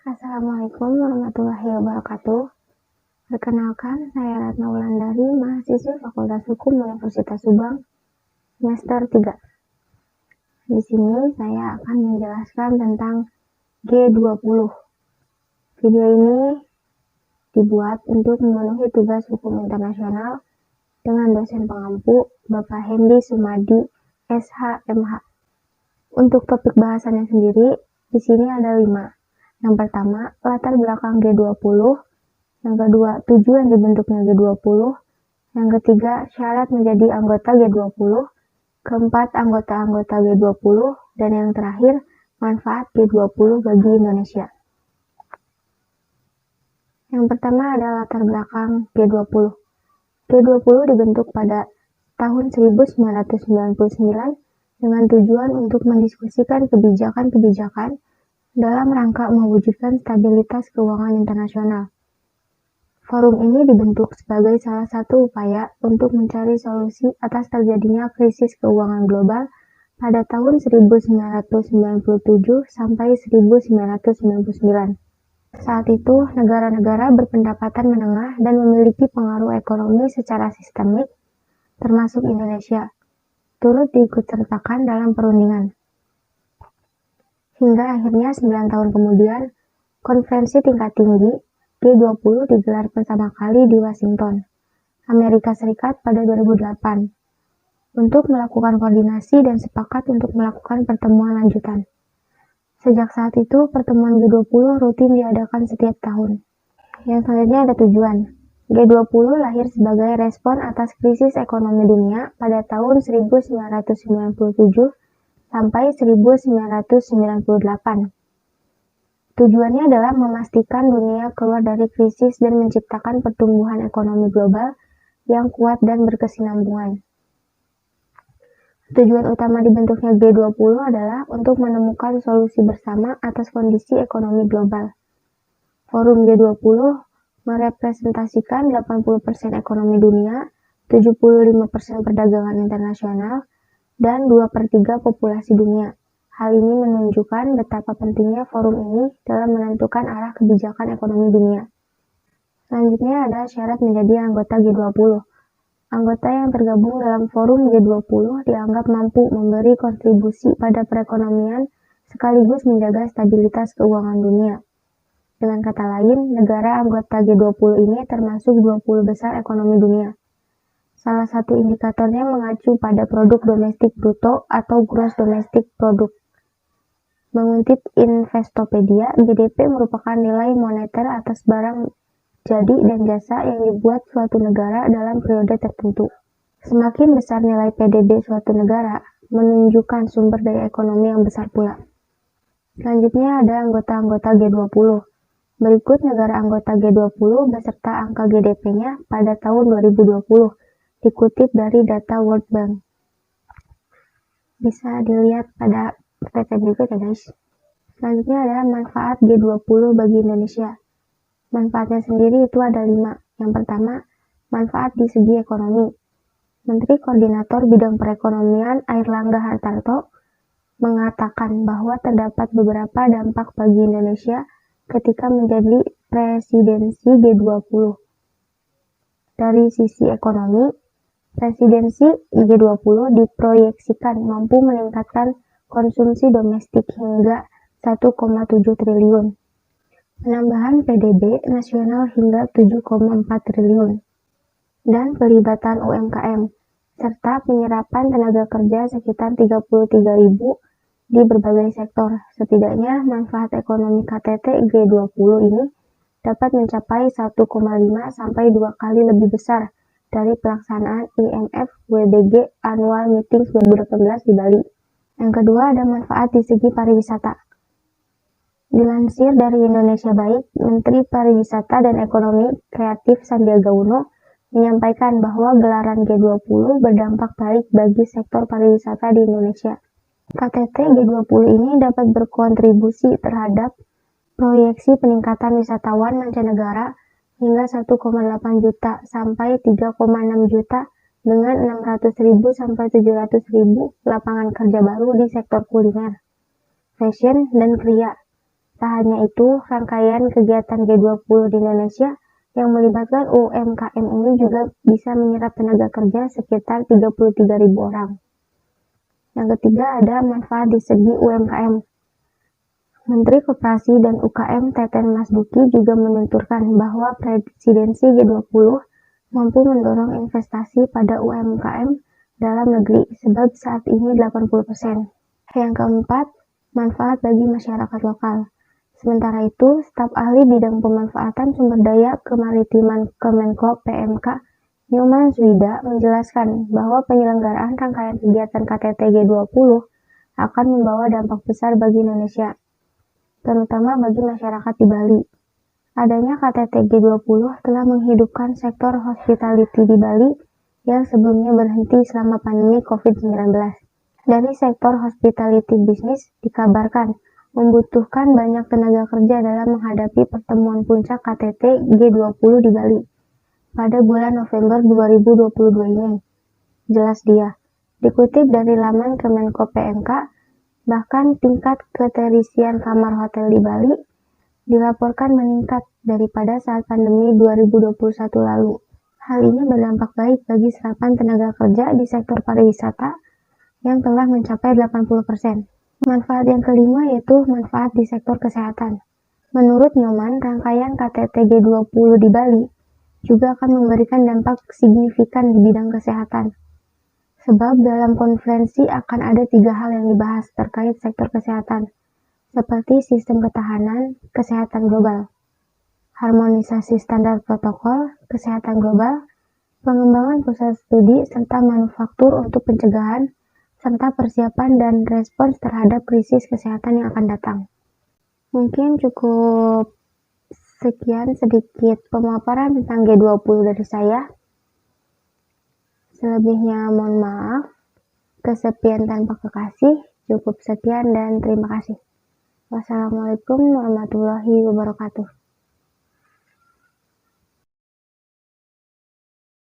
Assalamualaikum warahmatullahi wabarakatuh. Perkenalkan, saya Ratna Wulandari, mahasiswi Fakultas Hukum Universitas Subang, semester 3. Di sini saya akan menjelaskan tentang G20. Video ini dibuat untuk memenuhi tugas hukum internasional dengan dosen pengampu Bapak Hendy Sumadi, SH.MH. Untuk topik bahasannya sendiri, di sini ada 5. Yang pertama, latar belakang G20. Yang kedua, tujuan dibentuknya G20. Yang ketiga, syarat menjadi anggota G20. Keempat, anggota-anggota G20. Dan yang terakhir, manfaat G20 bagi Indonesia. Yang pertama adalah latar belakang G20. G20 dibentuk pada tahun 1999 dengan tujuan untuk mendiskusikan kebijakan-kebijakan dalam rangka mewujudkan stabilitas keuangan internasional. Forum ini dibentuk sebagai salah satu upaya untuk mencari solusi atas terjadinya krisis keuangan global pada tahun 1997 sampai 1999. Saat itu, negara-negara berpendapatan menengah dan memiliki pengaruh ekonomi secara sistemik, termasuk Indonesia, turut diikutsertakan dalam perundingan. Hingga akhirnya 9 tahun kemudian, konferensi tingkat tinggi G20 digelar pertama kali di Washington, Amerika Serikat pada 2008, untuk melakukan koordinasi dan sepakat untuk melakukan pertemuan lanjutan. Sejak saat itu, pertemuan G20 rutin diadakan setiap tahun. Yang selanjutnya ada tujuan. G20 lahir sebagai respon atas krisis ekonomi dunia pada tahun 1997 sampai 1998. Tujuannya adalah memastikan dunia keluar dari krisis dan menciptakan pertumbuhan ekonomi global yang kuat dan berkesinambungan. Tujuan utama dibentuknya G20 adalah untuk menemukan solusi bersama atas kondisi ekonomi global. Forum G20 merepresentasikan 80% ekonomi dunia, 75% perdagangan internasional, dan 2/3 populasi dunia. Hal ini menunjukkan betapa pentingnya forum ini dalam menentukan arah kebijakan ekonomi dunia. Selanjutnya ada syarat menjadi anggota G20. Anggota yang tergabung dalam forum G20 dianggap mampu memberi kontribusi pada perekonomian sekaligus menjaga stabilitas keuangan dunia. Dengan kata lain, negara anggota G20 ini termasuk 20 besar ekonomi dunia. Salah satu indikatornya mengacu pada produk domestik bruto atau gross domestic product. Mengutip Investopedia, GDP merupakan nilai moneter atas barang jadi dan jasa yang dibuat suatu negara dalam periode tertentu. Semakin besar nilai PDB suatu negara, menunjukkan sumber daya ekonomi yang besar pula. Selanjutnya ada anggota-anggota G20. Berikut negara anggota G20 beserta angka GDP-nya pada tahun 2020, dikutip dari data World Bank. Bisa dilihat pada PT berikut ya guys. Selanjutnya adalah manfaat G20 bagi Indonesia. Manfaatnya sendiri itu ada 5. Yang pertama, manfaat di segi ekonomi. Menteri Koordinator Bidang Perekonomian Airlangga Hartarto mengatakan bahwa terdapat beberapa dampak bagi Indonesia ketika menjadi presidensi G20. Dari sisi ekonomi, presidensi G20 diproyeksikan mampu meningkatkan konsumsi domestik hingga 1,7 triliun. Penambahan PDB nasional hingga 7,4 triliun, dan pelibatan UMKM, serta penyerapan tenaga kerja sekitar 33.000 di berbagai sektor. Setidaknya manfaat ekonomi KTT G20 ini dapat mencapai 1,5 sampai 2 kali lebih besar dari pelaksanaan IMF WBG Annual Meetings 2018 di Bali. Yang kedua ada manfaat di segi pariwisata. Dilansir dari Indonesia Baik, Menteri Pariwisata dan Ekonomi Kreatif Sandiaga Uno menyampaikan bahwa gelaran G20 berdampak baik bagi sektor pariwisata di Indonesia. KTT G20 ini dapat berkontribusi terhadap proyeksi peningkatan wisatawan mancanegara hingga 1,8 juta sampai 3,6 juta dengan 600.000 sampai 700.000 lapangan kerja baru di sektor kuliner, fashion, dan kria. Tak hanya itu, rangkaian kegiatan G20 di Indonesia yang melibatkan UMKM ini juga bisa menyerap tenaga kerja sekitar 33.000 orang. Yang ketiga ada manfaat di segi UMKM. Menteri Koperasi dan UKM Teten Mas Duki juga menuturkan bahwa presidensi G20 mampu mendorong investasi pada UMKM dalam negeri sebab saat ini 80%. Yang keempat, manfaat bagi masyarakat lokal. Sementara itu, staf ahli bidang pemanfaatan sumber daya kemaritiman Kemenko PMK Nyoman Swida menjelaskan bahwa penyelenggaraan rangkaian kegiatan KTT G20 akan membawa dampak besar bagi Indonesia, terutama bagi masyarakat di Bali. Adanya KTT G20 telah menghidupkan sektor hospitality di Bali yang sebelumnya berhenti selama pandemi COVID-19. Dari sektor hospitality bisnis dikabarkan membutuhkan banyak tenaga kerja dalam menghadapi pertemuan puncak KTT G20 di Bali pada bulan November 2022 ini. Jelas dia. Dikutip dari laman Kemenko PMK, bahkan tingkat keterisian kamar hotel di Bali dilaporkan meningkat daripada saat pandemi 2021 lalu. Hal ini berdampak baik bagi serapan tenaga kerja di sektor pariwisata yang telah mencapai 80%. Manfaat yang kelima yaitu manfaat di sektor kesehatan. Menurut Nyoman, rangkaian KTT G20 di Bali juga akan memberikan dampak signifikan di bidang kesehatan. Sebab dalam konferensi akan ada 3 hal yang dibahas terkait sektor kesehatan, seperti sistem ketahanan kesehatan global, harmonisasi standar protokol kesehatan global, pengembangan pusat studi serta manufaktur untuk pencegahan, serta persiapan dan respons terhadap krisis kesehatan yang akan datang. Mungkin cukup sekian sedikit pemaparan tentang G20 dari saya. Selebihnya mohon maaf. Kesepian tanpa kekasih. Cukup sekian dan terima kasih. Wassalamualaikum warahmatullahi wabarakatuh.